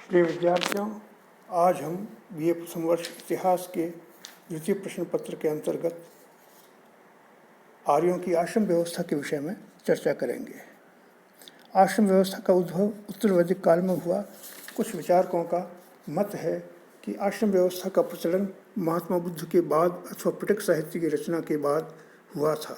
प्रिय विद्यार्थियों, आज हम बीए प्रथम वर्ष इतिहास के द्वितीय प्रश्न पत्र के अंतर्गत आर्यों की आश्रम व्यवस्था के विषय में चर्चा करेंगे। आश्रम व्यवस्था का उद्भव उत्तर वैदिक काल में हुआ। कुछ विचारकों का मत है कि आश्रम व्यवस्था का प्रचलन महात्मा बुद्ध के बाद अथवा पिटक साहित्य की रचना के बाद हुआ था,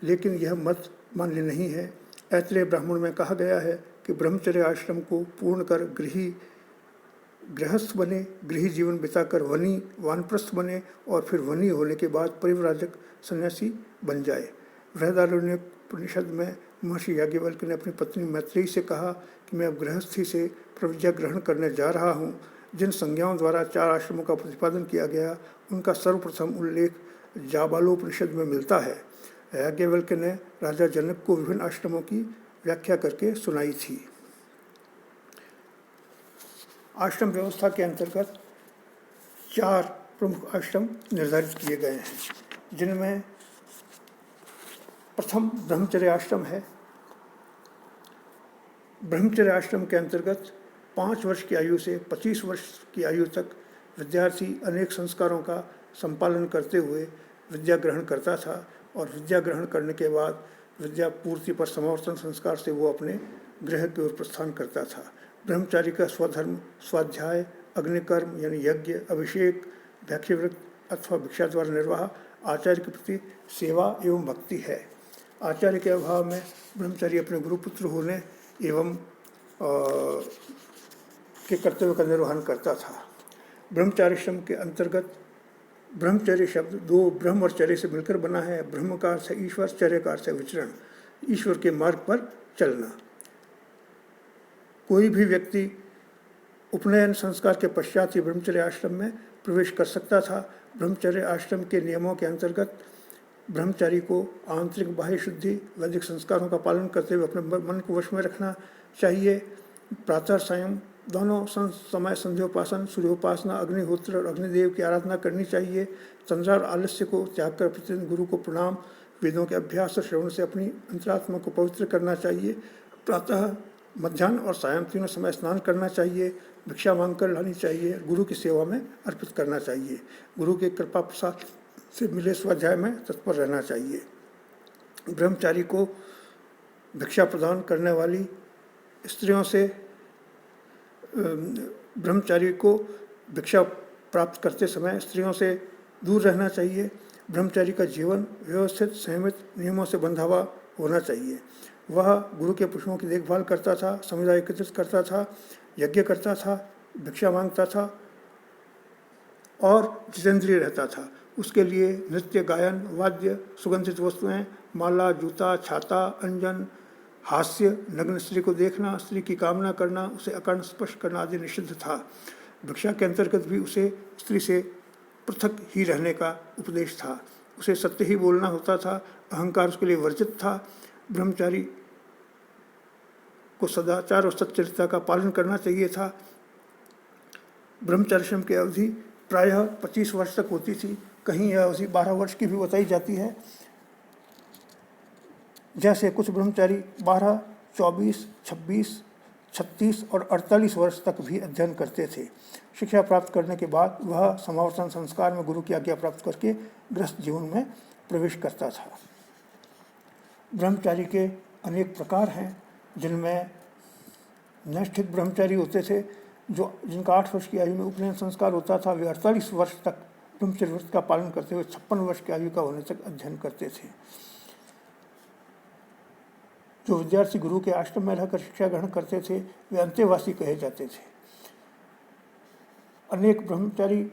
लेकिन यह मत मान्य नहीं है। ऐतरेय ब्राह्मण में कहा गया है कि ब्रह्मचर्य आश्रम को पूर्ण कर गृहस्थ बने, गृही जीवन बिताकर वनी वानप्रस्थ बने और फिर वनी होने के बाद परिव्राजक सन्यासी बन जाए। बृहदारण्यक में महर्षि याज्ञवल्क्य ने अपनी पत्नी मैत्रेयी से कहा कि मैं अब गृहस्थी से प्रविद्या ग्रहण करने जा रहा हूँ। जिन संज्ञाओं द्वारा 4 आश्रमों का प्रतिपादन किया गया, उनका सर्वप्रथम उल्लेख जाबालोपनिषद में मिलता है। याज्ञवल्क्य ने राजा जनक को विभिन्न आश्रमों की व्याख्या करके सुनाई थी। आश्रम व्यवस्था के अंतर्गत 4 प्रमुख आश्रम निर्धारित किए गए हैं, जिनमें प्रथम ब्रह्मचर्य आश्रम है। ब्रह्मचर्य आश्रम के अंतर्गत 5 वर्ष की आयु से 25 वर्ष की आयु तक विद्यार्थी अनेक संस्कारों का संपालन करते हुए विद्या ग्रहण करता था और विद्या ग्रहण करने के बाद विद्या पूर्ति पर समावर्तन संस्कार से वो अपने गृह की ओर प्रस्थान करता था। ब्रह्मचारी का स्वधर्म स्वाध्याय, अग्निकर्म यानी यज्ञ, अभिषेक, भैक्षव्रत अथवा भिक्षा द्वारा निर्वाह, आचार्य के प्रति सेवा एवं भक्ति है। आचार्य के अभाव में ब्रह्मचारी अपने गुरुपुत्र होने एवं के कर्तव्य का निर्वहन करता था। ब्रह्मचार्याश्रम के अंतर्गत ब्रह्मचर्य शब्द 2 ब्रह्म और चर्य से मिलकर बना है। ब्रह्म का अर्थ है ईश्वर, चर्य का अर्थ है विचरण, ईश्वर के मार्ग पर चलना। कोई भी व्यक्ति उपनयन संस्कार के पश्चात ही ब्रह्मचर्य आश्रम में प्रवेश कर सकता था। ब्रह्मचर्य आश्रम के नियमों के अंतर्गत ब्रह्मचारी को आंतरिक बाह्य शुद्धि, वैदिक संस्कारों का पालन करते हुए अपने मन को वश में रखना चाहिए। प्रातः सायं दोनों समय संध्योपासन, सूर्योपासना, अग्निहोत्र और अग्निदेव की आराधना करनी चाहिए। तंद्रा और आलस्य को त्याग कर प्रतिदिन गुरु को प्रणाम, वेदों के अभ्यास और श्रवण से अपनी अंतरात्मा को पवित्र करना चाहिए। प्रातः, मध्याह्न और सायं तीनों समय स्नान करना चाहिए। भिक्षा मांग कर लानी चाहिए। गुरु की सेवा में अर्पित करना चाहिए। गुरु के कृपा प्रसाद से मिले स्वाध्याय में तत्पर रहना चाहिए। ब्रह्मचारी को भिक्षा प्रदान करने वाली स्त्रियों से ब्रह्मचारी को भिक्षा प्राप्त करते समय स्त्रियों से दूर रहना चाहिए। ब्रह्मचारी का जीवन व्यवस्थित, संयमित, नियमों से बंधा हुआ होना चाहिए। वह गुरु के पशुओं की देखभाल करता था, समुदाय एकत्रित करता था, यज्ञ करता था, भिक्षा मांगता था और जितेंद्रिय रहता था। उसके लिए नृत्य, गायन, वाद्य, सुगंधित वस्तुएं, माला, जूता, छाता, अंजन, हास्य, नग्न स्त्री को देखना, स्त्री की कामना करना, उसे अकर्ण स्पर्श करना आदि निषिद्ध था। भिक्षा के अंतर्गत भी उसे स्त्री से पृथक ही रहने का उपदेश था। उसे सत्य ही बोलना होता था। अहंकार उसके लिए वर्जित था। ब्रह्मचारी को सदाचार और सच्चरित्रता का पालन करना चाहिए था। ब्रह्मचर्याश्रम की अवधि प्रायः 25 वर्ष तक होती थी। कहीं यह अवधि 12 वर्ष की भी बताई जाती है। जैसे कुछ ब्रह्मचारी 12, 24, 26, 36 और 48 वर्ष तक भी अध्ययन करते थे। शिक्षा प्राप्त करने के बाद वह समावर्तन संस्कार में गुरु की आज्ञा प्राप्त करके गृहस्थ जीवन में प्रवेश करता था। ब्रह्मचारी के अनेक प्रकार हैं, जिनमें नैष्ठिक ब्रह्मचारी होते थे, जिनका 8 वर्ष की आयु में उपनयन संस्कार होता था। वे 48 वर्ष तक ब्रह्मचर्य व्रत का पालन करते हुए 56 वर्ष की आयु का होने तक अध्ययन करते थे। जो विद्यार्थी गुरु के आश्रम में रहकर शिक्षा ग्रहण करते थे, वे अंतेवासी कहे जाते थे। अनेक ब्रह्मचारी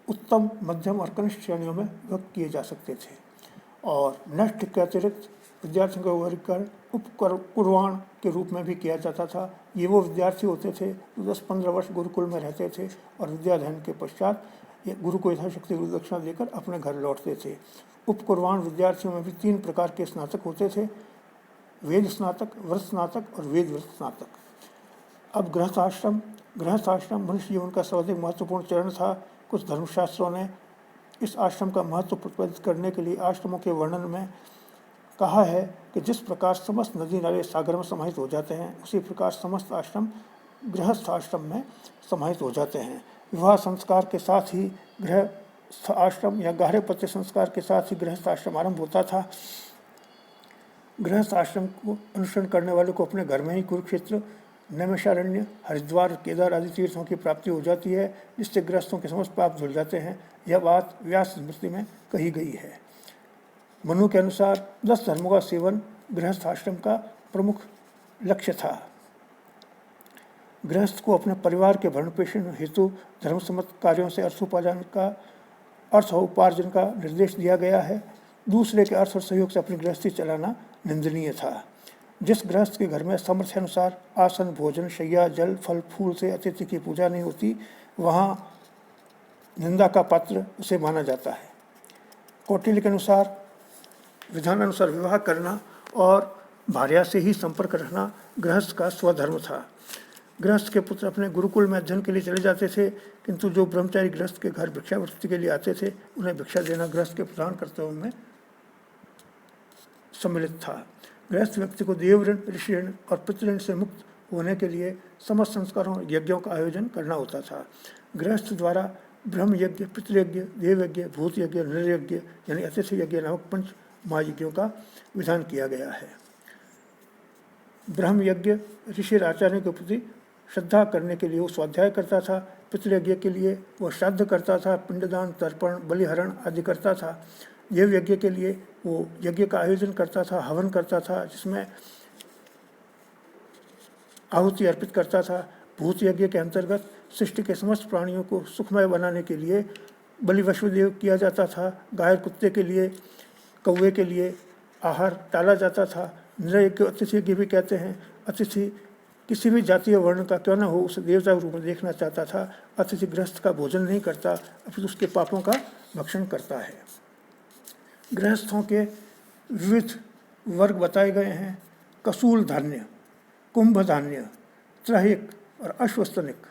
उत्तम, मध्यम और कनिष्ठ श्रेणियों में विभक्त किए जा सकते थे। और नैष्ठिक के अतिरिक्त विद्यार्थियों का वर्गीकरण उपकुर्वाण के रूप में भी किया जाता था। ये वो विद्यार्थी होते थे जो 10-15 वर्ष गुरुकुल में रहते थे और विद्याध्ययन के पश्चात गुरु को यथाशक्ति गुरु दक्षिणा देकर अपने घर लौटते थे। उपकुर्वाण विद्यार्थियों में भी 3 प्रकार के स्नातक होते थे: वेद स्नातक, व्रत स्नातक और वेद व्रत स्नातक। अब गृहस्थाश्रम मनुष्य जीवन का सर्वाधिक महत्वपूर्ण चरण था। कुछ धर्मशास्त्रों ने इस आश्रम का महत्व प्रतिपादित करने के लिए आश्रमों के वर्णन में कहा है कि जिस प्रकार समस्त नदी नाले सागर में समाहित हो जाते हैं, उसी प्रकार समस्त आश्रम गृहस्थ आश्रम में समाहित हो जाते हैं। विवाह संस्कार के साथ ही गृहस्थ आश्रम या गार्हपत्य संस्कार के साथ ही गृहस्थ आश्रम आरंभ होता था। गृहस्थ आश्रम को अनुसरण करने वाले को अपने घर में ही कुरुक्षेत्र, नैमिषारण्य, हरिद्वार, केदार आदि तीर्थों की प्राप्ति हो जाती है, जिससे गृहस्थों के समस्त पाप धुल जाते हैं। यह बात व्यास स्मृति में कही गई है। मनु के अनुसार 10 धर्मों का सेवन गृहस्थ आश्रम का प्रमुख लक्ष्य था। गृहस्थ को अपने परिवार के भरण पोषण हेतु धर्मसम्मत कार्यों से अर्थ उपार्जन का निर्देश दिया गया है। दूसरे के अर्थ और सहयोग से अपनी गृहस्थी चलाना निंदनीय था। जिस गृहस्थ के घर में सामर्थ्य अनुसार आसन, भोजन, शैया, जल, फल, फूल से अतिथि की पूजा नहीं होती, वहाँ निंदा का पात्र उसे माना जाता है। कौटिल्य के अनुसार विधानानुसार विवाह करना और भार्या से ही संपर्क रखना गृहस्थ का स्वधर्म था। गृहस्थ के पुत्र अपने गुरुकुल में अध्ययन के लिए चले जाते थे, किंतु जो ब्रह्मचारी गृहस्थ के घर भिक्षावृत्ति के लिए आते थे, उन्हें भिक्षा देना गृहस्थ के प्रधान कर्तव्यों में सम्मिलित था। गृहस्थ व्यक्ति को देव ऋण, ऋषि ऋण और पितृऋण से मुक्त होने के लिए समस्त संस्कारों और यज्ञों का आयोजन करना होता था। गृहस्थ द्वारा ब्रह्म यज्ञ, पितृयज्ञ, देव यज्ञ, भूत यज्ञ, नृयज्ञ यानी अतिथि यज्ञ नामक 5 महायज्ञों का विधान किया गया है। ब्रह्म यज्ञ ऋषि आचार्यों के प्रति श्रद्धा करने के लिए वो स्वाध्याय करता था। पितृयज्ञ के लिए वो श्राद्ध करता था, पिंडदान, तर्पण, बलिहरण आदि करता था। देव यज्ञ के लिए वो यज्ञ का आयोजन करता था, हवन करता था, जिसमें आहुति अर्पित करता था। भूत यज्ञ के अंतर्गत सृष्टि के समस्त प्राणियों को सुखमय बनाने के लिए बलि वैश्वदेव किया जाता था। गाय कुत्ते के लिए, कौवे के लिए आहार डाला जाता था। नृयज्ञ को अतिथि यज्ञ भी कहते हैं। अतिथि किसी भी जातीय वर्ण का क्यों न हो, उसे देवता के रूप में देखना चाहता था। अतिथि गृहस्थ का भोजन नहीं करता, अपितु उसके पापों का भक्षण करता है। गृहस्थों के विविध वर्ग बताए गए हैं। कसूल धान्य, कुंभ धान्य, त्रहिक और अश्वस्तनिक।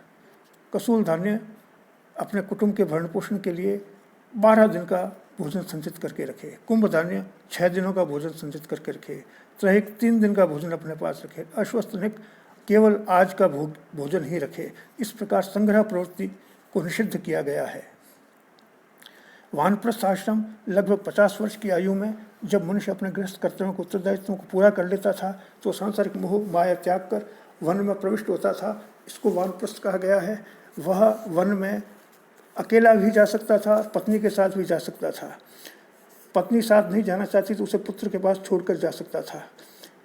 कसूल धान्य अपने कुटुंब के भरण पोषण के लिए 12 दिन का भोजन संचित करके रखे। कुंभ धान्य 6 दिनों का भोजन संचित करके रखे। त्रहिक 3 दिन का भोजन अपने पास रखे। अश्वस्तनिक केवल आज का भोजन ही रखे। इस प्रकार संग्रह प्रवृत्ति को निषिद्ध किया गया है। वानप्रस्थ आश्रम लगभग 50 वर्ष की आयु में जब मनुष्य अपने गृहस्थ कर्तव्यों को, उत्तरदायित्वों को पूरा कर लेता था, तो सांसारिक मोह माया त्याग कर वन में प्रविष्ट होता था। इसको वानप्रस्थ कहा गया है। वह वन में अकेला भी जा सकता था, पत्नी के साथ भी जा सकता था। पत्नी साथ नहीं जाना चाहती तो उसे पुत्र के पास छोड़कर जा सकता था।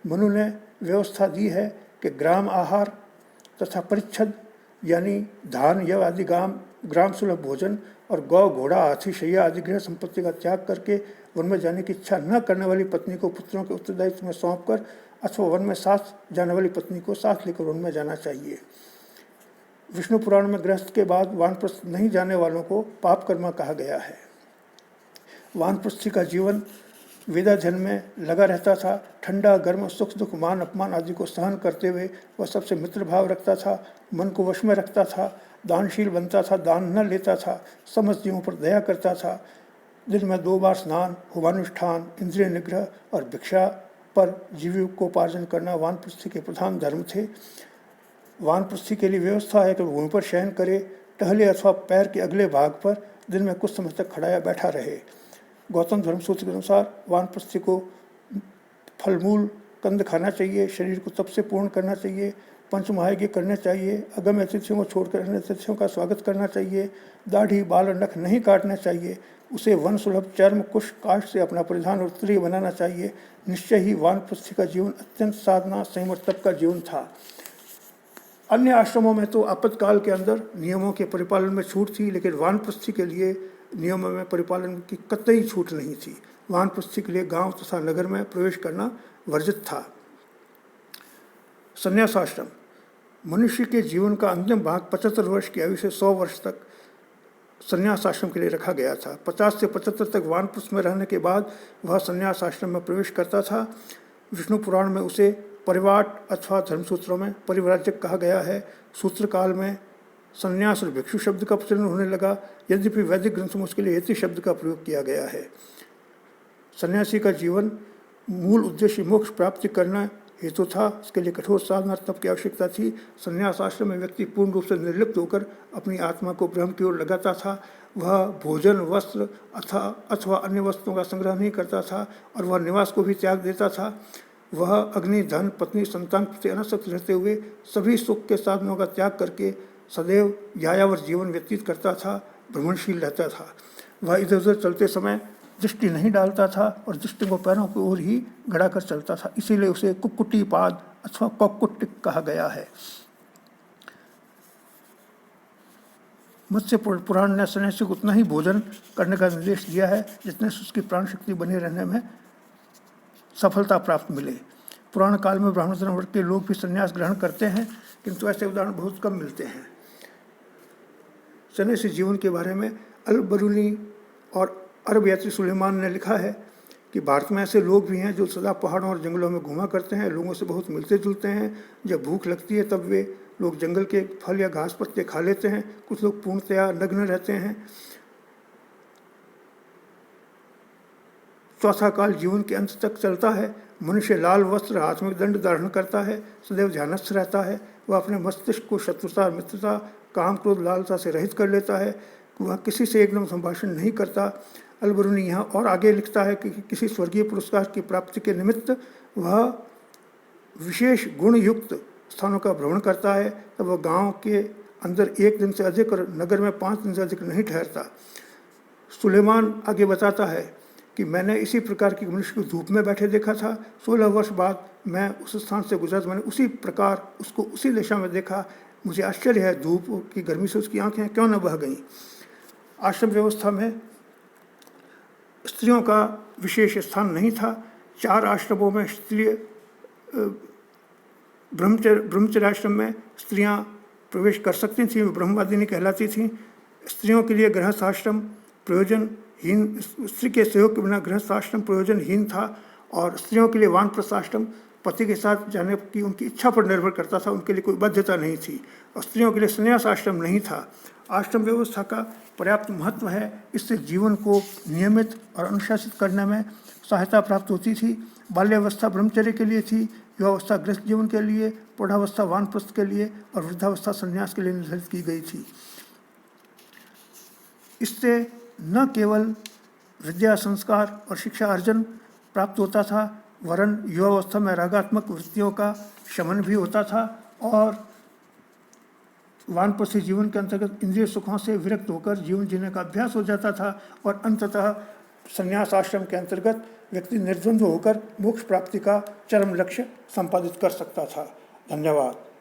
मनु ने व्यवस्था दी है कि ग्राम आहार तथा परिच्छद यानी धान, यव आदि ग्राम सुलभ भोजन और गौ, घोड़ा, हाथी, शैया आदि गृह संपत्ति का त्याग करके वन में जाने की इच्छा न करने वाली पत्नी को पुत्रों के उत्तरदायित्व में सौंप कर अथवा वन में साथ जाने वाली पत्नी को साथ लेकर वन में जाना चाहिए। विष्णु पुराण में गृहस्थ के बाद वानप्रस्थ नहीं जाने वालों को पाप कर्मा कहा गया है। वानप्रस्थी का जीवन वेदाध्ययन में लगा रहता था। ठंडा, गर्म, सुख दुख, मान अपमान आदि को सहन करते हुए वह सबसे मित्र भाव रखता था। मन को वश में रखता था। दानशील बनता था, दान न लेता था। समस्त जीवों पर दया करता था। दिन में 2 बार स्नान, होमानुष्ठान, इंद्रिय निग्रह और भिक्षा पर जीविकोपार्जन करना वानप्रस्थी के प्रधान धर्म थे। वानप्रस्थी के लिए व्यवस्था है कि भूमि पर शयन करे, टहले अथवा पैर के अगले भाग पर दिन में कुछ समय तक खड़ा या बैठा रहे। गौतम धर्मसूत्र के अनुसार वानप्रस्थी को फलमूल कंद खाना चाहिए, शरीर को तप से पूर्ण करना चाहिए, 5 महायज्ञ करने चाहिए, अगम्य अतिथियों को छोड़कर अन्य अतिथियों का स्वागत करना चाहिए, दाढ़ी, बाल और नख नहीं काटना चाहिए, उसे वन सुलभ चर्म, कुश, काष्ठ से अपना परिधान और उत्तरीय बनाना चाहिए। निश्चय ही वानप्रस्थी का जीवन अत्यंत साधना, संयम और तप का जीवन था। अन्य आश्रमों में तो आपातकाल के अंदर नियमों के परिपालन में छूट थी, लेकिन वानप्रस्थी के लिए नियमों में परिपालन की कतई छूट नहीं थी। वानप्रस्थी के लिए गांव तथा नगर में प्रवेश करना वर्जित था। संन्यास आश्रम मनुष्य के जीवन का अंतिम भाग 75 वर्ष की आयु से 100 वर्ष तक संन्यास आश्रम के लिए रखा गया था। 50 से 75 तक वानप्रस्थ में रहने के बाद वह संन्यास आश्रम में प्रवेश करता था। विष्णु पुराण में उसे परिवाट अथवा धर्मसूत्रों में परिव्राजक कहा गया है। सूत्र काल में संन्यास और भिक्षु शब्द का प्रचलन होने लगा, यद्यपि वैदिक ग्रंथों में उसके लिए यति शब्द का प्रयोग किया गया है। सन्यासी का जीवन मूल उद्देश्य मोक्ष प्राप्ति करना हेतु था। इसके लिए कठोर साधना तप की आवश्यकता थी। संन्यास आश्रम में व्यक्ति पूर्ण रूप से निर्लिप्त होकर अपनी आत्मा को ब्रह्म की ओर लगाता था। वह भोजन, वस्त्र अथवा अन्य वस्तुओं का संग्रह नहीं करता था और वह निवास को भी त्याग देता था। वह अग्नि, धन, पत्नी, संतान प्रति अनासक्त रहते हुए सभी सुख के साधनों का त्याग करके सदैव यायावर जीवन व्यतीत करता था, भ्रमणशील रहता था। वह इधर उधर चलते समय दृष्टि नहीं डालता था और दृष्टि को पैरों की ओर ही गड़ाकर चलता था, इसीलिए उसे कुक्कुटी पाद अथवा कौक्कुट कहा गया है। मत्स्य पुराण ने सन्यासी को उतना ही भोजन करने का निर्देश दिया है जितने से उसकी प्राण शक्ति बने रहने में सफलता प्राप्त मिले। पुराण काल में ब्राह्मण धर्म वर्ग के लोग भी संन्यास ग्रहण करते हैं, किंतु ऐसे उदाहरण बहुत कम मिलते हैं। सन्यासी जीवन के बारे में अल-बरूनी और अरब यात्री सुलेमान ने लिखा है कि भारत में ऐसे लोग भी हैं जो सदा पहाड़ों और जंगलों में घूमा करते हैं, लोगों से बहुत मिलते जुलते हैं। जब भूख लगती है तब वे लोग जंगल के फल या घास पत्ते खा लेते हैं। कुछ लोग पूर्णतया नग्न रहते हैं। चौथा काल जीवन के अंत तक चलता है। मनुष्य लाल वस्त्र, हाथ में दंड धारण करता है, सदैव ध्यानस्थ रहता है। वह अपने मस्तिष्क को शत्रुता, मित्रता, काम, क्रोध, लालसा से रहित कर लेता है। वह किसी से एकदम संभाषण नहीं करता। अल-बरूनी यहाँ और आगे लिखता है कि किसी स्वर्गीय पुरस्कार की प्राप्ति के निमित्त वह विशेष गुण युक्त स्थानों का भ्रमण करता है, तब वह गांव के अंदर 1 दिन से अधिक और नगर में 5 दिन से अधिक नहीं ठहरता। सुलेमान आगे बताता है कि मैंने इसी प्रकार के मनुष्य को धूप में बैठे देखा था। 16 वर्ष बाद मैं उस स्थान से गुजरा तो मैंने उसी प्रकार उसको उसी दिशा में देखा। मुझे आश्चर्य है, धूप की गर्मी से उसकी आंखें क्यों न बह गईं। आश्रम व्यवस्था में स्त्रियों का विशेष स्थान नहीं था। 4 आश्रमों में स्त्रीय ब्रह्मचर्य आश्रम में स्त्रियां प्रवेश कर सकती थीं, वे ब्रह्मवादिनी कहलाती थीं। स्त्रियों के लिए गृहस्थ आश्रम प्रयोजनहीन, स्त्री के सहयोग के बिना गृहस्थ आश्रम प्रयोजनहीन था। और स्त्रियों के लिए वानप्रस्थ आश्रम पति के साथ जाने की उनकी इच्छा पर निर्भर करता था, उनके लिए कोई बाध्यता नहीं थी। और स्त्रियों के लिए संन्यास आश्रम नहीं था। आश्रम व्यवस्था का पर्याप्त महत्व है, इससे जीवन को नियमित और अनुशासित करने में सहायता प्राप्त होती थी। बाल्यावस्था ब्रह्मचर्य के लिए थी, युवावस्था गृहस्थ जीवन के लिए, प्रौढ़ावस्था वानप्रस्थ के लिए और वृद्धावस्था संन्यास के लिए निर्धारित की गई थी। इससे न केवल विद्या, संस्कार और शिक्षा अर्जन प्राप्त होता था, वरन युवावस्था में रागात्मक वृत्तियों का शमन भी होता था और वानप्रस्थी जीवन के अंतर्गत इंद्रिय सुखों से विरक्त होकर जीवन जीने का अभ्यास हो जाता था और अंततः संन्यास आश्रम के अंतर्गत व्यक्ति निर्द्वंद्व होकर मोक्ष प्राप्ति का चरम लक्ष्य संपादित कर सकता था। धन्यवाद।